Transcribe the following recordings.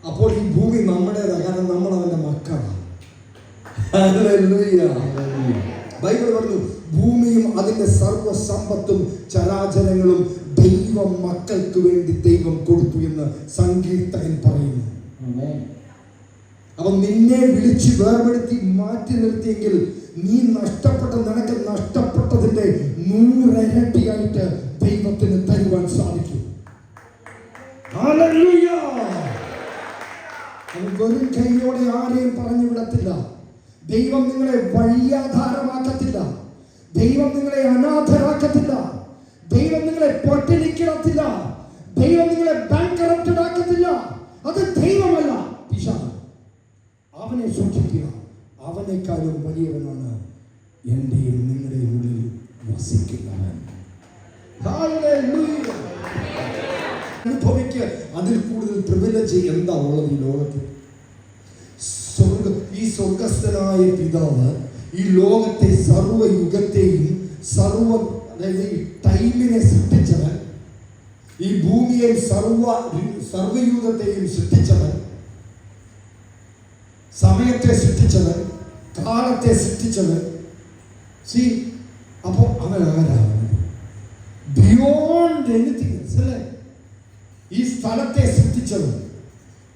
അപ്പോൾ ഈ ഭൂമി നമ്മുടേതാണ്, കാരണം നമ്മൾ അവന്റെ മക്കളാണ്. ഹല്ലേലൂയ. ബൈബിൾ പറഞ്ഞു ഭൂമിയും അതിന്റെ സർവ്വ സമ്പത്തും ചരാചരങ്ങളും ദൈവം മക്കൾക്ക് വേണ്ടി ദൈവം കൊടുത്തു എന്ന് സങ്കീർത്തകൻ പറയുന്നു. അപ്പൊ നിന്നെ വിളിച്ച് വേർപെടുത്തി മാറ്റി നിർത്തിയെങ്കിൽ നീ നിനക്ക് നഷ്ടപ്പെട്ടതിന്റെ 100 ഇരട്ടിയായിട്ട് ദൈവത്തിന് തരുവാൻ സാധിക്കും. ഹല്ലേലൂയ. വെറും കൈയോടെ ആരെയും പറഞ്ഞു വിടത്തില്ല. ദൈവം നിങ്ങളെ വഴിയാധാരമാക്കത്തില്ല. ദൈവം നിങ്ങളെ അനാഥരാക്കത്തില്ല. ദൈവം നിങ്ങളെ പട്ടിണിക്കിടത്തില്ല. ദൈവം നിങ്ങളെ ബാങ്ക്റപ്റ്റഡ് ആക്കത്തില്ല. അത് ദൈവമല്ല, പിശാച്. അവനെ സൂക്ഷിക്കുക. അവനേക്കാളും വലിയവനാണ് എന്റെയും നിങ്ങളുടെയും ഉള്ളിൽ വസിക്കുന്നവൻ. ഹല്ലേലൂയ. അനുഭവിക്ക്. അതിൽ കൂടുതൽ പ്രിവിലേജ് എന്താ ഉള്ളത് ഈ ലോകത്തിൽ? ഈ സ്വർഗസ്ഥനായ പിതാവ് ഈ ലോകത്തെ സർവ്വയുഗത്തെയും അതായത് ഈ ടൈമിനെ സൃഷ്ടിച്ചവൻ, ഈ ഭൂമിയെ സർവ്വയുഗത്തെയും സൃഷ്ടിച്ചവൻ, സമയത്തെ സൃഷ്ടിച്ചവൻ, കാലത്തെ സൃഷ്ടിച്ചവൻ. അപ്പൊ അവൻ ആരാണ്? ബിയോണ്ട് എനിത്തിങ് അല്ലേ? ഈ സ്ഥലത്തെ സൃഷ്ടിച്ചവൻ.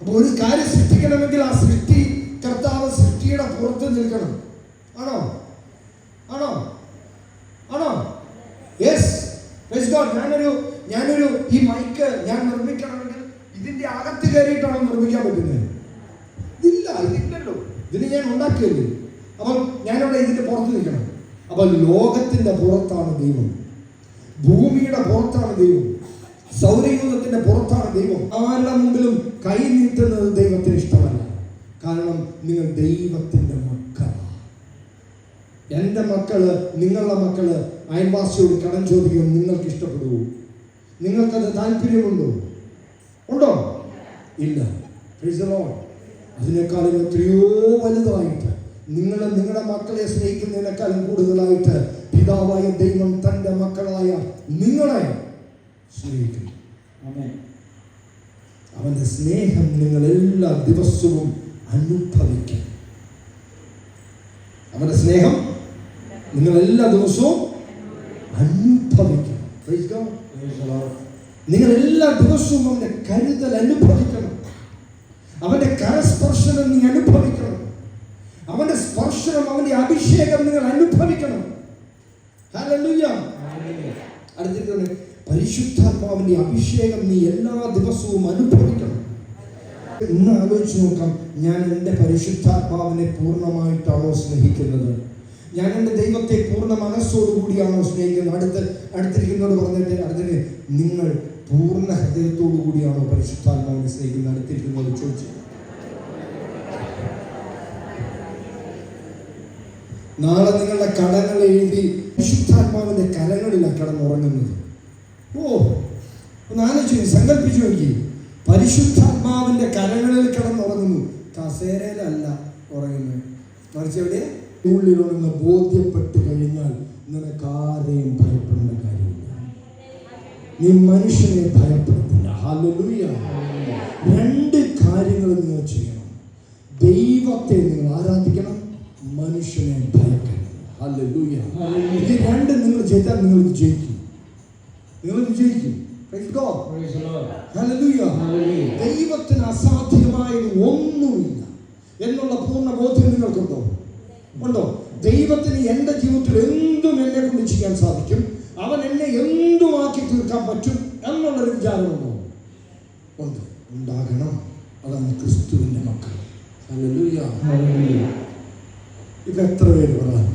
അപ്പൊ ഒരു കാര്യം സൃഷ്ടിക്കണമെങ്കിൽ ആ സൃഷ്ടി കർത്താവ് സൃഷ്ടിയുടെ പുറത്ത് നിൽക്കണം. ആണോ? ആണോ? ആണോ? യെസ്. Praise God. ഞാനൊരു ഈ മൈക്ക് ഞാൻ നിർമ്മിക്കണമെങ്കിൽ ഇതിന്റെ അകത്ത് കയറിയിട്ടാണ് നിർമ്മിക്കാൻ പറ്റുന്നത്. ഇതില്ലല്ലോ. ഇതിന് ഞാൻ ഉണ്ടാക്കിയല്ലേ. അപ്പം ഞാനിവിടെ ഇതിന്റെ പുറത്ത് നിൽക്കണം. അപ്പൊ ലോകത്തിന്റെ പുറത്താണ് ദൈവം, ഭൂമിയുടെ പുറത്താണ് ദൈവം, സൗരയൂഥത്തിന്റെ പുറത്താണ് ദൈവം. ആരുടെ മുമ്പിലും കൈ നീട്ടുന്നത് ദൈവത്തിന് ഇഷ്ടമല്ല. കാരണം നിങ്ങൾ ദൈവത്തിന്റെ മക്കളാണ്. എൻ്റെ മക്കള്, നിങ്ങളുടെ മക്കള് അയൽവാസിയോട് കടം ചോദിക്കും. നിങ്ങൾക്ക് ഇഷ്ടപ്പെടുവോ? നിങ്ങൾക്കത് താല്പര്യമുണ്ടോ? ഉണ്ടോ? ഇല്ല. Price the Lord. അതിനേക്കാളും എത്രയോ വലുതായിട്ട് നിങ്ങളുടെ മക്കളെ സ്നേഹിക്കുന്നതിനേക്കാളും കൂടുതലായിട്ട് പിതാവായ ദൈവം തൻ്റെ മക്കളായ നിങ്ങളെ സ്നേഹിക്കുന്നു. അവന്റെ സ്നേഹം നിങ്ങൾ എല്ലാ ദിവസവും അനുഭവിക്കും. അവന്റെ സ്നേഹം നിങ്ങൾ എല്ലാ ദിവസവും അനുഭവിക്കണം. നിങ്ങൾ എല്ലാ ദിവസവും അവന്റെ കരുതൽ അനുഭവിക്കണം. അവന്റെ കരസ്പർശനം നീ അനുഭവിക്കണം. അവന്റെ സ്പർശനം, അവന്റെ അഭിഷേകം നിങ്ങൾ അനുഭവിക്കണം. ഹല്ലേലൂയ. അടുത്തിരിക്കുന്നത് പരിശുദ്ധാത്മാവിന്റെ അഭിഷേകം നീ എല്ലാ ദിവസവും അനുഭവിക്കണം. ഇന്ന് ആലോചിച്ച് നോക്കാം, ഞാൻ എൻ്റെ പരിശുദ്ധാത്മാവിനെ പൂർണ്ണമായിട്ടാണോ സ്നേഹിക്കുന്നത്? ഞാൻ എൻ്റെ ദൈവത്തെ പൂർണ്ണ മനസ്സോടുകൂടിയാണോ സ്നേഹിക്കുന്നത്? അടുത്തിരിക്കുന്നതോട് പറഞ്ഞിട്ട് അടുത്തിന് നിങ്ങൾ പൂർണ്ണ ഹൃദയത്തോടു കൂടിയാണോ പരിശുദ്ധാത്മാവിനെ സ്നേഹിക്കുന്നത്? അടുത്തിരിക്കുന്നതോട് ചോദിച്ചു. നാളെ നിങ്ങളുടെ കടങ്ങൾ എഴുതി പരിശുദ്ധാത്മാവിന്റെ കരങ്ങളിലാണ് കിടന്നുറങ്ങുന്നത്. ഒന്ന് ആലോചിച്ചു, സങ്കല്പിച്ചു നോക്കി. പരിശുദ്ധാത്മാവിന്റെ കരങ്ങളിൽ കിടന്നുറങ്ങുന്നു. കസേരയിലല്ല ഉറങ്ങുന്നത്, മറിച്ച് എവിടെ? ഉള്ളിലുറങ്ങുന്ന ബോധ്യപ്പെട്ട് കഴിഞ്ഞാൽ നിനക്ക് ആരെയും ഭയപ്പെടേണ്ട കാര്യമില്ല. നീ മനുഷ്യനെ ഭയപ്പെടുത്തില്ല. ഹല്ലേലൂയ. 2 കാര്യങ്ങൾ നിങ്ങൾ ചെയ്യണം. ദൈവത്തെ നിങ്ങൾ ആരാധിക്കണം, മനുഷ്യനെ ഭയക്കണം. ഹല്ലേലൂയ. ഇത് 2 നിങ്ങൾ ചെയ്താൽ നിങ്ങൾ വിജയിക്കും. നിങ്ങൾ വിജയിക്കും. ദൈവത്തിന് അസാധ്യമായത് ഒന്നുമില്ല എന്നുള്ള പൂർണ്ണ ബോധ്യം നിങ്ങൾക്കുണ്ടോ? ഉണ്ടോ? ദൈവത്തിന് എൻ്റെ ജീവിതത്തിൽ എന്തും എന്നെ കൊണ്ട് ചെയ്യാൻ സാധിക്കും, അവൻ എന്നെ എന്തുമാക്കി തീർക്കാൻ പറ്റും എന്നുള്ളൊരു വിചാരമുണ്ടോ? ഉണ്ട്. ഉണ്ടാകണം. അതാണ് ക്രിസ്തുവിന്റെ മക്കൾ. ഹല്ലേലൂയ. ഇത് എത്ര പേര് പറയാം?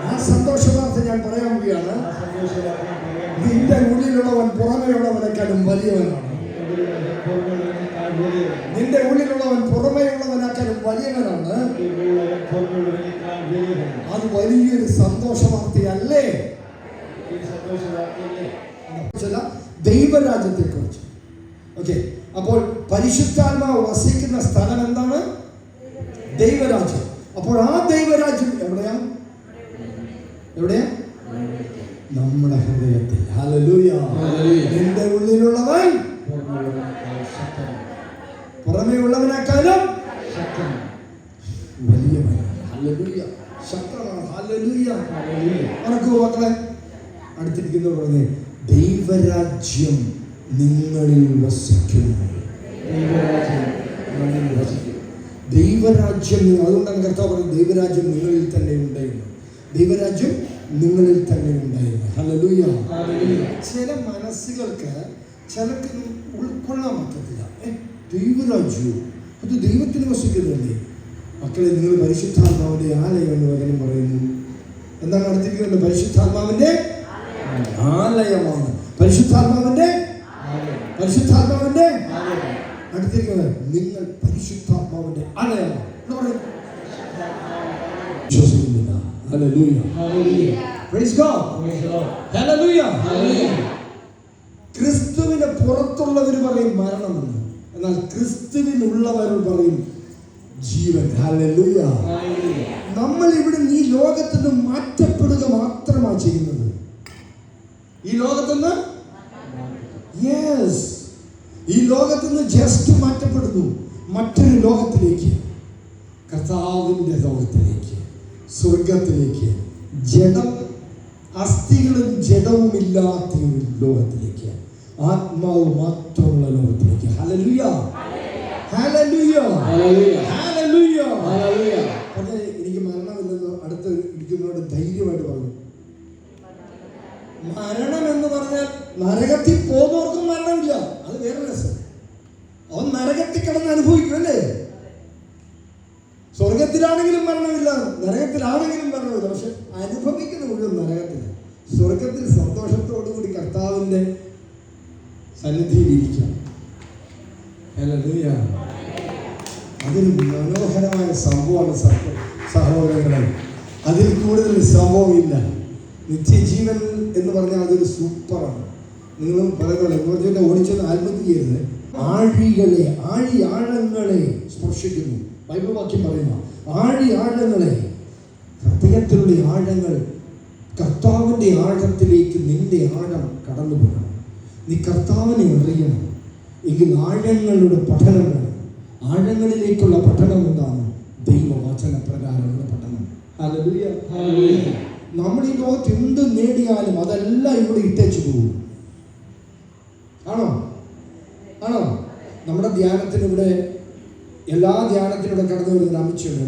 ആ സന്തോഷവാർത്ത ഞാൻ പറയാൻ പോവുകയാണ്. നിന്റെ ഉള്ളിലുള്ളവൻ പുറമെയുള്ളവനേക്കാളും വലിയവനാണ്. നിന്റെ ഉള്ളിലുള്ളവൻ പുറമെയുള്ളവനേക്കാളും വലിയവനാണ്. അത് വലിയൊരു സന്തോഷവാർത്തയല്ലേ? ദൈവരാജ്യത്തെ കുറിച്ച്. ഓക്കെ, അപ്പോൾ പരിശുദ്ധാത്മാവ് വസിക്കുന്ന സ്ഥലം എന്താണ്? ദൈവരാജ്യം. അപ്പോൾ ആ ദൈവരാജ്യം എവിടെയാ? നമ്മുടെ ഹൃദയത്തിൽ. ഹല്ലേലൂയ. നിന്റെ ഉള്ളിലുള്ളവൻ പുറമേയുള്ളവനേക്കാളും വലിയവൻ. ഹല്ലേലൂയ, ശക്തനാണ്. ഹല്ലേലൂയ, ഉറക്കൂ മക്കളെ. അടുത്തിരിക്കുന്നത് പറഞ്ഞേ, ദൈവരാജ്യം നിങ്ങളിൽ വസിക്കുന്നു. ദൈവരാജ്യം, അതുകൊണ്ടാണ് കർത്താവ് പറഞ്ഞത് ദൈവരാജ്യം നിങ്ങളിൽ തന്നെ ഉണ്ടായിരുന്നു. ദൈവരാജ്യം നിങ്ങളിൽ തന്നെ ഉണ്ടായിരുന്നു. ഹല്ലേലൂയ. ചില മനസ്സുകൾക്ക് ചിലക്കൊന്നും ഉൾക്കൊള്ളാൻ പറ്റത്തില്ല. ദൈവരാജ്യം അത് ദൈവത്തിന് വസിക്കുന്നതല്ലേ? മക്കളെ, നിങ്ങൾ പരിശുദ്ധാത്മാവിന്റെ ആലയം എന്ന് വചനം പറയുന്നു. എന്താണ് അടുത്തിരിക്കുന്നത്? പരിശുദ്ധാത്മാവിന്റെ ആലയമാണ്. പരിശുദ്ധാത്മാവിന്റെ അടുത്തിരിക്കുന്നത് നിങ്ങൾ പരിശുദ്ധാത്മാവിന്റെ ആലയമാണ് എന്ന് പറയുന്നു. വിശ്വസിക്കുന്നില്ല? Hallelujah, praise God, hallelujah. ക്രിസ്തുവിന് പുറത്തുള്ളവർ പറയും മരണമെന്ന്, എന്നാൽ ക്രിസ്തുവിനുള്ളവർ പറയും ജീവൻ. ഹല്ലേലൂയ. നമ്മൾ ഇവിടെ ഈ ലോകത്തിൽ നിന്ന് മാറ്റപ്പെടുക മാത്രമാണ് ചെയ്യുന്നത്. ഈ ലോകത്തുനിന്ന് ഈ ലോകത്തുനിന്ന് ജസ്റ്റ് മാറ്റപ്പെടുന്നു മറ്റൊരു ലോകത്തിലേക്ക്, കർത്താവിന്റെ ലോകത്തിലേക്ക്, സ്വർഗത്തിലേക്ക്, ജഡം അസ്ഥികളും ജഡവും ഇല്ലാത്ത ഒരു ലോകത്തിലേക്ക്, ആത്മാവ് മാത്രമുള്ള ലോകത്തിലേക്ക്. Hallelujah, hallelujah, hallelujah. അതെ, എനിക്ക് മരണമില്ലെന്ന് അടുത്ത് ഇരിക്കുന്നവരോട് ധൈര്യമായിട്ട് പറഞ്ഞു. മരണം എന്ന് പറഞ്ഞാൽ നരകത്തിൽ പോകുന്നവർക്കും മരണമില്ല, അത് വേറെ രസം. അവൻ നരകത്തിൽ കിടന്ന് അനുഭവിക്കും അല്ലേ? സ്വർഗത്തിലാണെങ്കിലും മരണമില്ല, നരകത്തിലാണെങ്കിലും മരണമില്ല. പക്ഷെ അനുഭവിക്കുന്ന മുഴുവൻ നരകത്തില്ല. സ്വർഗത്തിൽ സന്തോഷത്തോടു കൂടി കർത്താവിന്റെ സന്നിധിയിൽ ഇരിക്കാം. ഹല്ലേലൂയ. അതൊരു മനോഹരമായ സംഭവമാണ് സഹോദരങ്ങളെ. അതിൽ കൂടുതൽ സംഭവമില്ല. നിത്യജീവൻ എന്ന് പറഞ്ഞാൽ അതൊരു സൂപ്പറാണ്. നിങ്ങളും പറയുന്നത് ഓടിച്ചൊന്ന് ആത്മഹത്യ ചെയ്യരുത്. ആഴങ്ങളെ സ്പർശിക്കുന്നു. ബൈബിൾ വാക്യം പറയുന്ന ആഴങ്ങളെ, ഹൃദയത്തിലുള്ള ആഴങ്ങൾ, കർത്താവിൻ്റെ ആഴത്തിലേക്ക് നിന്റെ ആഴം കടന്നു പോകണം. നീ കർത്താവിനെ അറിയണം. എങ്കിൽ ആഴങ്ങളുടെ പഠനമാണ്. ആഴങ്ങളിലേക്കുള്ള പഠനം എന്താണ്? ദൈവവചന പ്രകാരമുള്ള പഠനം. ഹല്ലേലൂയ. നമ്മൾ ഈ ലോകത്ത് എന്ത് നേടിയാലും അതെല്ലാം ഇവിടെ ഇട്ടേച്ചു പോകും. ആണോ? നമ്മുടെ ധ്യാനത്തിന് ഇവിടെ, എല്ലാ ധ്യാനത്തിലൂടെ കടന്നു വരുന്ന അമിച്ചുണ്ട്.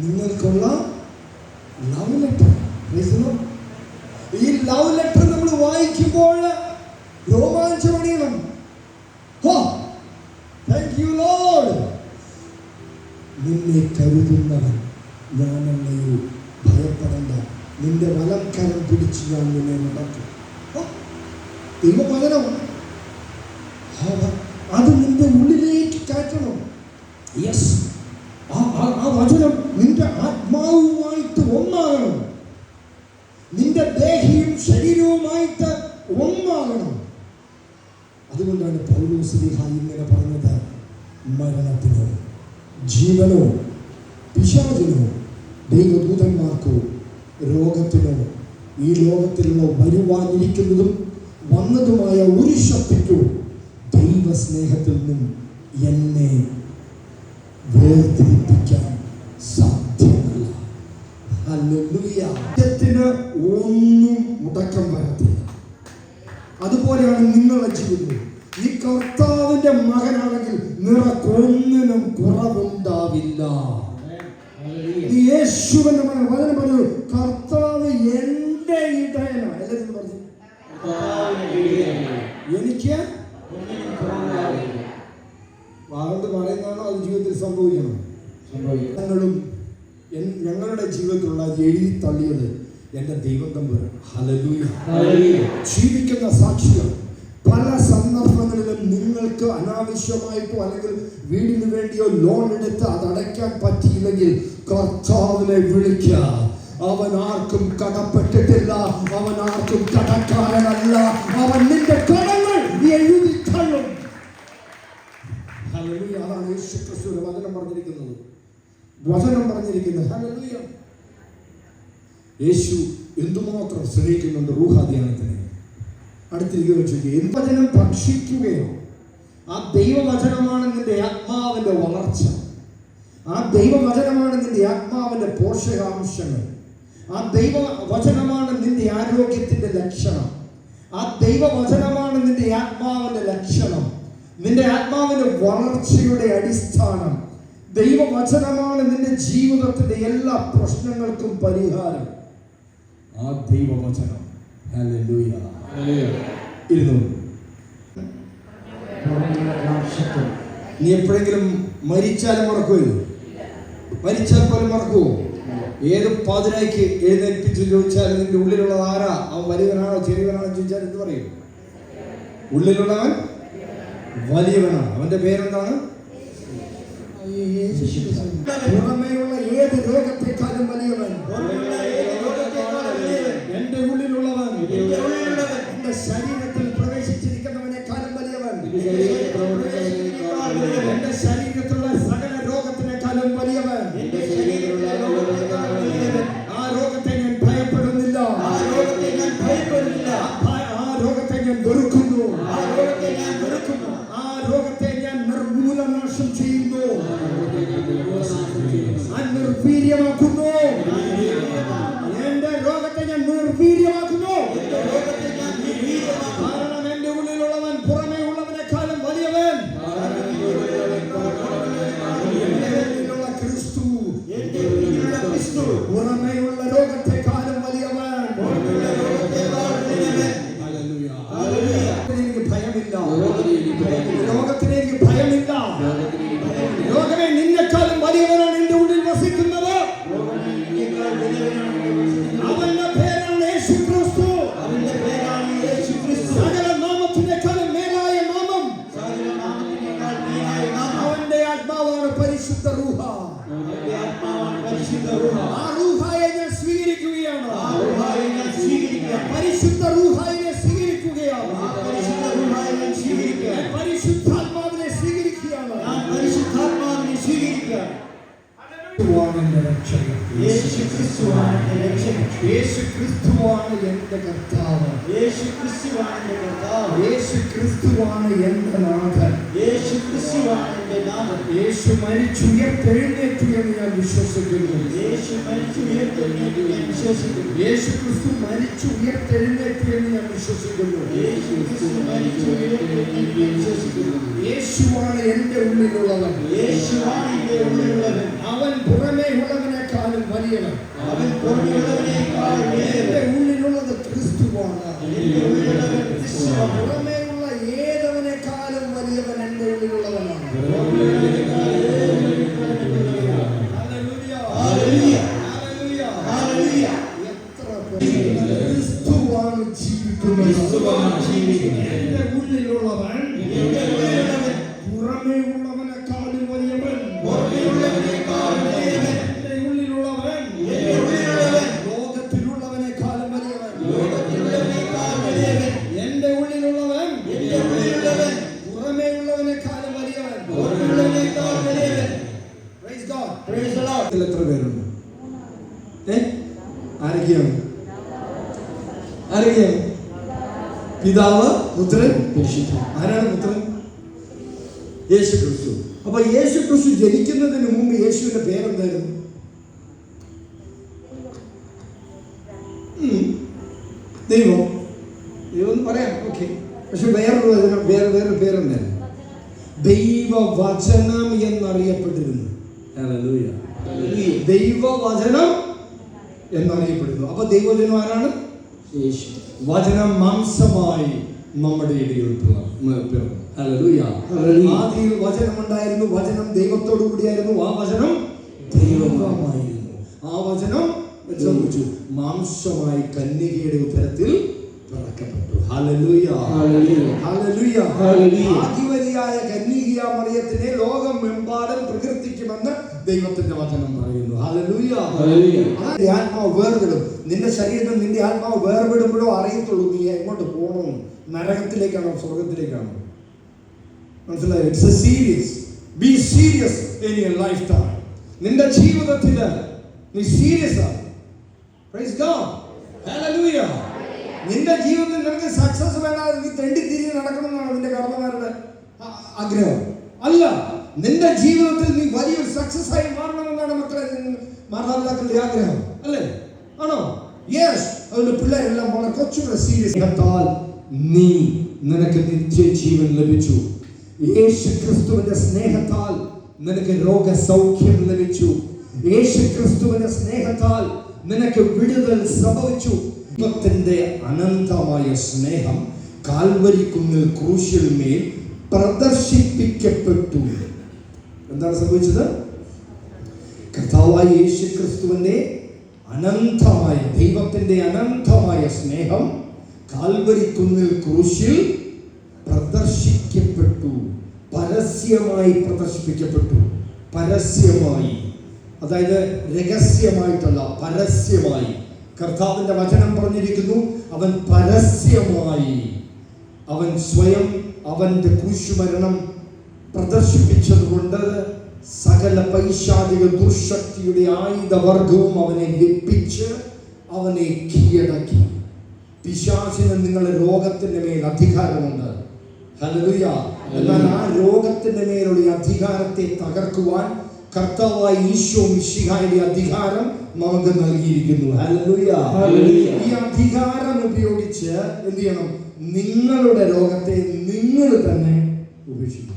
നിങ്ങൾക്കുള്ള ലവ് ലെറ്റർ. ഈ ലവ് ലെറ്റർ നമ്മൾ വായിക്കുമ്പോൾ രോമാഞ്ചമണിയണം. Thank you Lord. നിന്നെ കരുതുന്നവൻ ഞാനല്ലയോ, ഭയപ്പെടേണ്ട, നിന്റെ വലം കരം പിടിച്ച് ഞാൻ നിന്നെ നടക്കും. ദൈവവചനം അത് നിന്റെ ഉള്ളിലേക്ക് കയറ്റണം. യെസ്, ആ വചനം നിന്റെ ആത്മാവുമായിട്ട് ഒന്നാകണം, നിന്റെ ദേഹിയും ശരീരവുമായിട്ട് ഒന്നാകണം. അതുകൊണ്ടാണ് പൗലോസ് ഇങ്ങനെ പറഞ്ഞത്, മരണത്തിനോ ജീവനോ പിശാചിനോ ദൈവദൂതന്മാർക്കോ രോഗത്തിനോ ഈ ലോകത്തിലുള്ള വരുവാനിരിക്കുന്നതും വന്നതുമായ ഒരു ശക്തിക്കോ ദൈവസ്നേഹത്തിൽ നിന്നും എന്നെ വേർതിരിപ്പിക്കാൻ സാധ്യമല്ല. ഹല്ലേലൂയ. സത്യത്തിന് ഒന്നും മുടക്കം വരത്തില്ല. അതുപോലെയാണ് നിങ്ങളുടെ ജീവിതം. ഈ കർത്താവിന്റെ മകനാണെങ്കിൽ നിനക്കൊന്നിനും കുറവുണ്ടാവില്ല. യേശുവിന്റെ മകൻ വചനം പറഞ്ഞു, കർത്താവ് എന്റെ ഇടയനാണ്. എല്ലാവരും പറഞ്ഞു, എനിക്ക് വാഗത്ത് പറയുന്നതാണോ അത് ജീവിതത്തിൽ സംഭവിക്കണം. ഞങ്ങളുടെ ജീവിതത്തിലുള്ള എഴുതി തള്ളിയത് എന്റെ ദൈവം തമ്പുരാൻ. ഹല്ലേലൂയ. ജീവിക്കുന്ന സാക്ഷികൾ. പല സന്ദർഭങ്ങളിലും നിങ്ങൾക്ക് അനാവശ്യമായിട്ടോ അല്ലെങ്കിൽ വീടിന് വേണ്ടിയോ ലോൺ എടുത്ത് അത് അടയ്ക്കാൻ പറ്റിയില്ലെങ്കിൽ കർത്താവിനെ വിളിക്കുക. അവൻ ആർക്കും കടപ്പെട്ടിട്ടില്ല, അവൻ ആർക്കും കടക്കാരനല്ല. അവൻ നിന്റെ കടങ്ങൾ എഴുതി തള്ളും. ഹല്ലേലൂയ. അതാണ് യേശുക്രിസ്തുവിന്റെ വചനം പറഞ്ഞിരിക്കുന്നത്. ഹല്ലേലൂയ. യേശു എന്തുമാത്രം സ്നേഹിക്കുന്നുണ്ട് റൂഹാധ്യാനത്തിനെ. അടുത്തിരിക്കുന്ന വചനം ഭക്ഷിക്കുകയോ, ആ ദൈവവചനമാണ് നിന്റെ ആത്മാവിന്റെ വളർച്ച. ആ ദൈവവചനമാണ് നിന്റെ ആത്മാവിന്റെ പോഷകാംശങ്ങൾ. ആ ദൈവവചനമാണ് നിന്റെ ആരോഗ്യത്തിന്റെ ലക്ഷണം. ആ ദൈവവചനമാണ് നിന്റെ ആത്മാവിന്റെ ലക്ഷണം, നിന്റെ ആത്മാവിന്റെ വളർച്ചയുടെ അടിസ്ഥാനം. ദൈവവചനമാണ് നിന്റെ ജീവിതത്തിന്റെ എല്ലാ പ്രശ്നങ്ങൾക്കും പരിഹാരം. ആ ദൈവവചനം. ഹല്ലേലൂയ. നീ എപ്പോഴെങ്കിലും മരിച്ചാലും മറക്കുമല്ലോ? മരിച്ചാൽ പോലും മറക്കുമോ? ഏത് പാതിരായ്ക്ക് എഴുന്നേൽപ്പിച്ച് ചോദിച്ചാലും നിന്റെ ഉള്ളിലുള്ളത് ആരാ? അവൻ വലിയവനാണോ ചെറിയവനാണോ ചോദിച്ചാൽ എന്ത് പറയും? ഉള്ളിലുള്ളവൻ വലിയവനാണ്. അവന്റെ പേരെന്താണ്? പുറമേയുള്ള ഏത് രോഗത്തെക്കാളും വലിയവൻ എന്റെ ഉള്ളിലുള്ളവൻ. എന്റെ ശരീരത്തിൽ പ്രവേശിച്ചിരിക്കുന്നവനെക്കാളും വലിയവൻ. എന്റെ ശരീരത്തിലുള്ള സകല രോഗത്തിനേക്കാളും വലിയവൻ. ആ രോഗത്തെ ഞാൻ ഭയപ്പെടുന്നില്ല. ആ രോഗത്തെ ഞാൻ വെറുക്കുന്നു. ആ രോഗത്തെ ഞാൻ നിർമൂലനാശം ചെയ്യുന്നു, നിർവീര്യമാക്കുന്നു. എന്റെ രോഗത്തെ ഞാൻ നിർവീര്യമാക്കുന്നു. കാരണം എന്റെ ഉള്ളിലുള്ളവൻ പുറമേ ഉള്ളവനെക്കാളും വലിയവൻ. ക്രിസ്തു പുറമേയുള്ള രോഗത്തെക്കാളും വലിയവൻ. എനിക്ക് ഭയമില്ല. രോഗത്തിന് എനിക്ക് ഭയമില്ല. രോഗമേ, നിന്നെക്കാളും വലിയവനാണ് എന്റെ ഉള്ളിൽ വസിക്കുന്നത്. ആ റൂഹായെ ഞാൻ സ്വീകരിക്കുകയാണ്. പരിശുദ്ധ റൂഹായെ സ്വീകരിക്കുകയാണ്. പരിശുദ്ധാത്മാവിനെ സ്വീകരിക്കുകയാണ്. യേശുക്രിസ്തുവാണ് എന്റെ കർത്താവ്. യേശുക്രിസ്തുവാണ് എന്റെ നാഥൻ. യേശു മരിച്ചുയർത്തെഴുന്നേറ്റു എന്ന് ഞാൻ വിശ്വസിക്കുന്നു. യേശുക്രിസ്തു മരിച്ചുയർത്തെഴുന്നേറ്റു എന്ന് ഞാൻ വിശ്വസിക്കുന്നു. യേശുവാണ് എന്റെ ഉള്ളിലുള്ളവൻ. അവൻ പുറമേ ഉള്ളവനേക്കാളും വലിയവൻ. എന്റെ ഉള്ളിലുള്ളത് ക്രിസ്തുവാണ്. പുറമേ ഉള്ള ഏതവനേക്കാളും വലിയവൻ എന്റെ ഉള്ളിലുള്ളവനാണ്. ക്രിസ്തുവാണ് ജീവിക്കുന്നത്. എന്റെ ഉള്ളിലുള്ളവൻ പുറമേ ഉള്ളവനേക്കാളും വലിയവൻ. എന്റെ ഉള്ളിലുള്ളവൻ ലോകത്തിലുള്ളവനേക്കാളും വലിയവൻ. എന്റെ ഉള്ളിലുള്ളവൻ പുറമേ ഉള്ളവനേക്കാളും വലിയവൻ. Praise God. എത്ര പേരുണ്ട്? ആരൊക്കെയാണ്? പിതാവ്, പുത്രൻ, ആരാണ് പുത്രൻ? യേശുക്രിസ്തു. അപ്പൊ യേശുക്രിസ്തു ജനിക്കുന്നതിന് മുമ്പ് യേശുവിന്റെ പേരെന്തായിരുന്നു? ദൈവം എന്ന് പറയാം. ഓക്കെ. പക്ഷെ വേറൊരു പേരുണ്ടായിരുന്നു. ദൈവവചനം എന്നറിയപ്പെട്ടിരുന്നു. ദൈവവചനം എന്നറിയപ്പെടുന്നു. അപ്പൊ ദൈവവചനം ആരാണ്? യേശു. വചനം മാംസമായി നമ്മുടെ ഇടയിൽ പിറന്നു. ആദിയിൽ വചനം ഉണ്ടായിരുന്നു. വചനം ദൈവത്തോടു കൂടിയായിരുന്നു. ആ വചനം ദൈവമായിരുന്നു. ആ വചനം സംഭവിച്ചു, മാംസമായി കന്യകയുടെ ഉദരത്തിൽ പിറക്കപ്പെട്ടു. Hallelujah, hallelujah. ആദിവരിയായ കന്യക മറിയത്തിനെ ലോകമെമ്പാടും പ്രകീർത്തിക്കുമെന്ന് ദൈവത്തിന്റെ വചനം പറയുന്നു. ഹല്ലേലൂയ. ആത്മാവ് വേർപെടും. നിന്റെ ശരീരത്തിൽ നിന്റെ ആത്മാവ് വേർപെടുമ്പോഴോ അറിയത്തുള്ളൂ നീ എങ്ങോട്ട് പോകണം. നരകത്തിലേക്കാണോ സ്വർഗത്തിലേക്കാണോ? മനസ്സിലായോ? It's A serious. Be serious in your life time. നിന്റെ ജീവിതത്തിൽ നീ സീരിയസ് ആണ്. Praise God. ഹല്ലേലൂയ. നിന്റെ ജീവിതത്തിൽ നിനക്ക് സക്സസ് വേണ്ടാതെ നീ തെണ്ടി തിരിഞ്ഞ് നടക്കണമെന്നാണ് നിന്റെ കർമ്മമാരുടെ ആഗ്രഹം. അല്ല, നിന്റെ ജീവിതത്തിൽ നീ വലിയൊരു സക്സസ് ആയി മാറണമെന്നാണ് മക്കളെ മാതാപിതാക്കളുടെ ആഗ്രഹം. അല്ലേ? ആണോ? യെസ്. അതുകൊണ്ട് പിള്ളേരെല്ലാം വളരെ കൊച്ചുകൂടെ സീരിയസ്. നിനക്ക് നിത്യജീവൻ ലഭിച്ചു. യേശുക്രിസ്തുവിന്റെ സ്നേഹത്താൽ നിനക്ക് രോഗസൗഖ്യം ലഭിച്ചു. യേശുക്രിസ്തുവിന്റെ സ്നേഹത്താൽ നിനക്ക് വിടുതൽ സംഭവിച്ചു. ദൈവത്തിന്റെ അനന്തമായ സ്നേഹം കാൽവരി കുന്നിൽ ക്രൂശിൽ മേൽ പ്രദർശിപ്പിക്കപ്പെട്ടു. എന്താണ് സംഭവിച്ചത്? കർത്താവായ യേശുക്രിസ്തുവിന്റെ അനന്തമായ ദൈവത്തിന്റെ അനന്തമായ സ്നേഹം കാൽവരി കുന്നിൽ ക്രൂശിൽ പ്രദർശിക്കപ്പെട്ടു. പരസ്യമായി പ്രദർശിപ്പിക്കപ്പെട്ടു. പരസ്യമായി, അതായത് രഹസ്യമായിട്ടല്ല, പരസ്യമായി. കർത്താവിന്റെ വചനം പറഞ്ഞിരിക്കുന്നു, അവൻ പരസ്യമായി അവൻ സ്വയം അവന്റെ ക്രൂശുമരണം പ്രദർശിപ്പിച്ചതുകൊണ്ട് സകല പൈശാചിക ദുർശക്തിയുടെ ആയുധവർഗവും അവനെ വെപ്പിച്ച് അവനെ കീഴടക്കി. പിശാചിന് നിങ്ങളുടെ രോഗത്തിന്റെ മേൽ അധികാരമുണ്ട്. ഹല്ലേലൂയ. എന്നാൽ ആ രോഗത്തിന്റെ മേലുള്ള അധികാരത്തെ തകർക്കുവാൻ കർത്താവായ ഈശോ മിശിഹായുടെ അധികാരം നമുക്ക് നൽകിയിരിക്കുന്നു. ഹല്ലേലൂയ. ഈ അധികാരം ഉപയോഗിച്ച് എന്ത് ചെയ്യണം? നിങ്ങളുടെ രോഗത്തെ നിങ്ങൾ തന്നെ ഉപേക്ഷിക്കണം.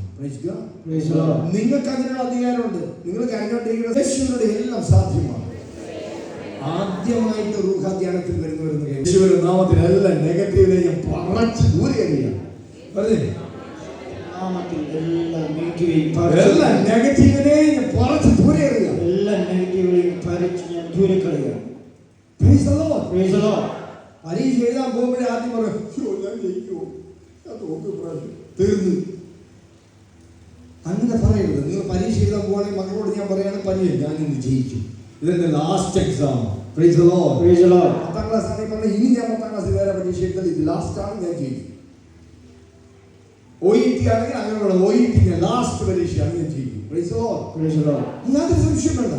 നിങ്ങൾക്ക് അതിനുള്ള അധികാരമുണ്ട്. നിങ്ങൾ കരഞ്ഞോണ്ടിരിക്കുന്ന യേശുവിന്റെ എല്ലാം സാധ്യമാണ്. ആദ്യമായിട്ട് റൂഹാധ്യാനത്തിൽ വരുന്നവരെന്ന് യേശുവിന്റെ നാമത്തിൽ എല്ലാം നെഗറ്റീവിനെ ഞാൻ പറച്ച് ദൂരെ അറിയാം. എല്ലാം നെഗറ്റീവിനെ ഞാൻ പറച്ച് ദൂരെ അറിയാം. എല്ലാം നെഗറ്റീവിനെയും പറിച്ച് ഞാൻ ദൂരെ കളയാം. പരീക്ഷ എഴുതാൻ പോകുമ്പോഴേ ആദ്യം പറയും, ഞാൻ ജയിക്കുമോ, തീർന്നു. അങ്ങനെ പറയരുത്. നിങ്ങൾ പരീക്ഷ എഴുതാൻ പോവാണെങ്കിൽ മക്കളോട് ഞാൻ പറയാണ്, പരീക്ഷ ഞാൻ ഇന്ന് ജയിക്കും. ഇതെന്റെ last exam. Price the Lord. Praise the Lord. 10ാം class ആണ് പറഞ്ഞത്. ഇനി ഞാൻ 10ാം ക്ലാസ് വേറെ പരീക്ഷ എഴുതി ഇത് ലാസ്റ്റ് ആണ് ഞാൻ ചെയ്യും. OET ആണെങ്കിൽ അങ്ങനെയുള്ള OET ലാസ്റ്റ് പരീക്ഷയാണ് ഞാൻ ചെയ്യും. Price the Lord. Praise the Lord. യാതൊരു സംശയം വേണ്ട.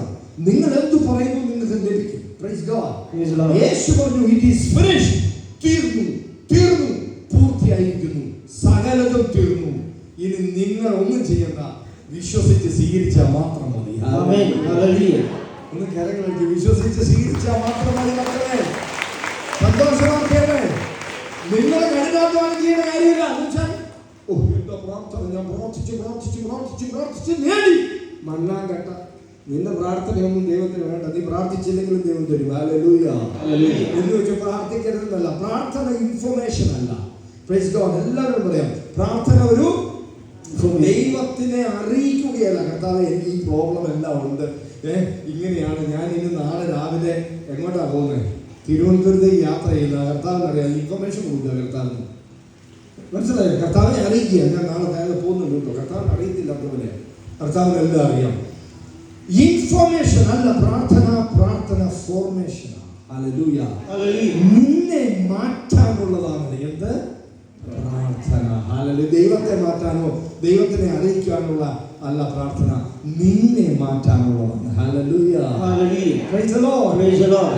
നിങ്ങൾ എന്ത് പറയുന്നു നിങ്ങൾക്ക് ലഭിക്കും. Praise God. Praise the Lord. യേശു പറഞ്ഞു ഇറ്റ് ഈസ് ഫിനിഷ്ഡ്. തീർന്നു, തീർന്നു, പൂർത്തിയായിരിക്കുന്നു, സകലതും തീർന്നു. ഇനി നിങ്ങൾ ഒന്നും ചെയ്യണ്ട, വിശ്വസിച്ച് സ്വീകരിച്ചാൽ മാത്രം മതി. Amen. Hallelujah. ഒന്ന് കരങ്ങളെടുത്ത് വിശ്വസിച്ച് സ്വീകരിച്ചാൽ മാത്രം മതി മക്കളെ. സന്തോഷമാക്കണേ. നിങ്ങൾ കഠിനാധ്വാനം ചെയ്യുന്ന കാര്യമില്ല. എന്നുവെച്ചാൽ എന്താ പ്രാർത്ഥന, ഞാൻ പ്രാർത്ഥിച്ച് നേടി. മണ്ണാങ്കട്ട. നിന്റെ പ്രാർത്ഥനയൊന്നും ദൈവത്തിന് വേണ്ട. നീ പ്രാർത്ഥിച്ചില്ലെങ്കിലും ദൈവം തരും. ഹല്ലേലൂയ. എന്ന് വെച്ചാൽ പ്രാർത്ഥിക്കരുതെന്നല്ല, പ്രാർത്ഥന ഇൻഫർമേഷൻ അല്ല. Praise God. എല്ലാവരും പറയാം, പ്രാർത്ഥന ഒരു ദൈവത്തിനെ അറിയിക്കുകയല്ല. കർത്താവേ, എനിക്ക് ഈ പ്രോബ്ലം എല്ലാം ഉണ്ട്, ഇങ്ങനെയാണ്, ഞാൻ ഇന്ന് നാളെ രാവിലെ എങ്ങോട്ടാ പോകുന്നത്, തിരുവനന്തപുരത്തേക്ക് യാത്ര ചെയ്യുന്ന കർത്താവിന് അറിയാം. ഇൻഫർമേഷൻ കൊടുക്കുക കർത്താവിന്. മനസ്സിലായോ? കർത്താവിനെ അറിയിക്കുക, ഞാൻ നാളെ നേരെ പോകുന്നുണ്ട് കേട്ടോ. കർത്താവിന് അറിയത്തില്ല അതുപോലെ, കർത്താവിന് എല്ലാം അറിയാം. ഇൻഫർമേഷൻ അല്ല പ്രാർത്ഥന. പ്രാർത്ഥന ഫോർമേഷൻ. ഹല്ലേലൂയ. നിന്നെ മാറ്റാനുള്ളതാണ് എന്ത്? പ്രാർത്ഥന. ഹല്ലേലൂയ. ദൈവത്തെ മാറ്റാനോ ദൈവത്തിനെ അറിയിക്കാനുള്ള അല്ല പ്രാർത്ഥന, നിന്നെ മാറ്റാനുള്ളതാണ്. Hallelujah. Praise the Lord.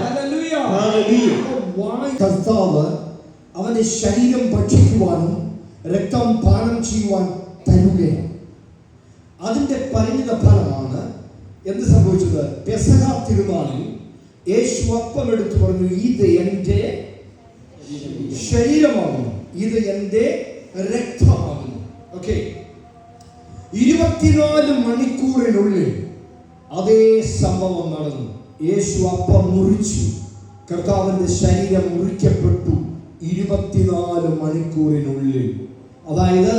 Hallelujah. കർത്താവ് അവന്റെ ശരീരം ഭക്ഷിക്കുവാനും രക്തം പാനം ചെയ്യുവാൻ തരുകയാണ്. അതിന്റെ പരിണിത ഫലമാണ് എന്ത് സംഭവിച്ചത്? പെസഹ തിരുനാളിൽ യേശു അപ്പം എടുത്തു പറഞ്ഞു, ഇത് എൻ്റെ ശരീരമാകുന്നു, ഇത് എൻ്റെ രക്തമാകുന്നു. ഓക്കെ. 24 മണിക്കൂറിനുള്ളിൽ അതേ സംഭവം നടന്നു. യേശു അപ്പം മുറിച്ചു, കർത്താവിന്റെ ശരീരം മുറിക്കപ്പെട്ടു 24 മണിക്കൂറിനുള്ളിൽ. അതായത്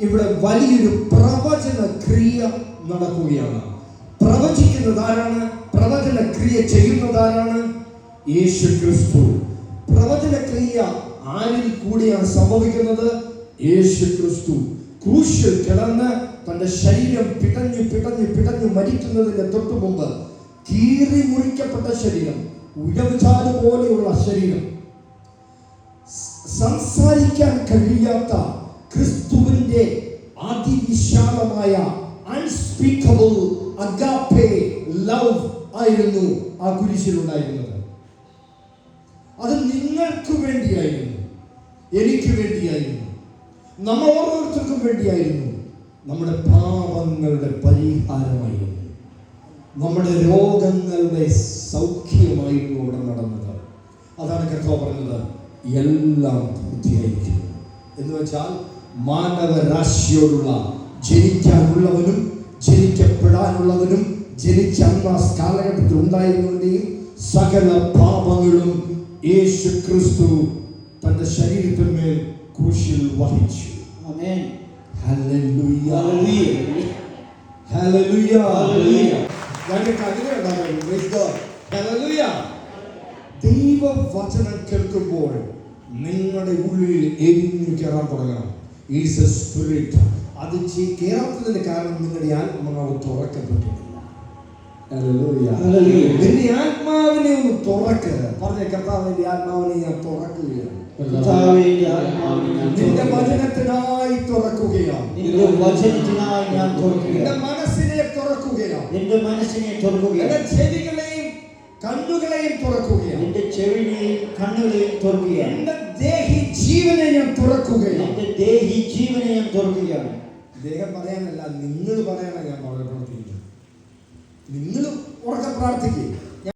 ഇവിടെ വലിയൊരു പ്രവചന ക്രിയ നടക്കുകയാണ്. പ്രവചിക്കുന്നത് ആരാണ്? പ്രവചന ക്രിയ ചെയ്യുന്നതാരാണ്? യേശു ക്രിസ്തു. പ്രവചന ക്രിയ ആരിൽ കൂടിയാണ് സംഭവിക്കുന്നത്? യേശു ക്രിസ്തു ക്രൂശിൽ കിടന്ന് തന്റെ ശരീരം പിടഞ്ഞു മരിക്കുന്നതിന്റെ തൊട്ടു മുമ്പ് കീറി മുറിക്കപ്പെട്ട ശരീരം, ഉഴവുചാല് പോലെയുള്ള ശരീരം, സംസാരിക്കാൻ കഴിയാത്ത ക്രിസ്തുവിന്റെ അതിവിശാലമായ അൺസ്പീക്കബിൾ അഗാപ്പേ ലവ് ആയിരുന്നു ആ കുരിശിലുണ്ടായിരുന്നത്. അത് നിങ്ങൾക്ക് വേണ്ടിയായിരുന്നു, എനിക്ക് വേണ്ടിയായിരുന്നു, നമ്മൾ ഓരോരുത്തർക്കും വേണ്ടിയായിരുന്നു. നമ്മുടെ പാപങ്ങളുടെ പരിഹാരമായിരുന്നു, നമ്മുടെ രോഗങ്ങളുടെ സൗഖ്യമായിരുന്നു അവിടെ നടന്നത്. അതാണ് കർത്താവ് പറഞ്ഞത്, എല്ലാം പൂർത്തിയായിരിക്കുന്നു. എന്ന് വെച്ചാൽ മാനവരാശിയോടുള്ള ജനിക്കാനുള്ളവനും ജനിക്കപ്പെടാനുള്ളവനും ജനിച്ച കാലഘട്ടത്തിൽ ഉണ്ടായിരുന്നവന്റെയും സകല പാപങ്ങളും യേശു ക്രിസ്തു തന്റെ ശരീരത്തിന്മേൽ ക്രൂശിൽ വഹിച്ചു. ആമേൻ. ഹല്ലേലൂയ. ഹല്ലേലൂയ. ഹല്ലേലൂയ. ഹല്ലേലൂയ. ദൈവവചനം കേൾക്കുമ്പോൾ നിങ്ങളുടെ ഉള്ളിൽ എരിഞ്ഞു കയറാൻ തുടങ്ങണം. Is A spirit. അത് കേറാത്തതിന്റെ കാരണം നിങ്ങളുടെ ആത്മാവ് തുറക്കപ്പെട്ടിട്ടില്ല. നിന്റെ ആത്മാവിനെ ഒന്ന് തുറക്കുക. പറഞ്ഞ കർത്താവിന്റെ ആത്മാവിനെ ഞാൻ തുറക്കുകയാണ്. നിന്റെ വചനത്തിനായി തുറക്കുകയാണ്. നിന്റെ മനസ്സിനെ തുറക്കുകയാണ്. നിന്റെ ചെവികളെയും കണ്ണുകളെയും തുറക്കുകയാണ്. നിന്റെ ചെവിനെയും കണ്ണുകളെയും തുറക്കുകയാണ്. നിന്റെ ദേഹി ജീവനെ ഞാൻ തുറക്കുകയാണ്. നിന്റെ ദേഹി ജീവനെ ഞാൻ തുറക്കുകയാണ്. ദേഹം പറയാനല്ല, നിങ്ങൾ പറയാനാണ് ഞാൻ പ്രവർത്തിക്കുന്നത്. നിങ്ങൾ ഉറക്കെ പ്രാർത്ഥിക്കുക.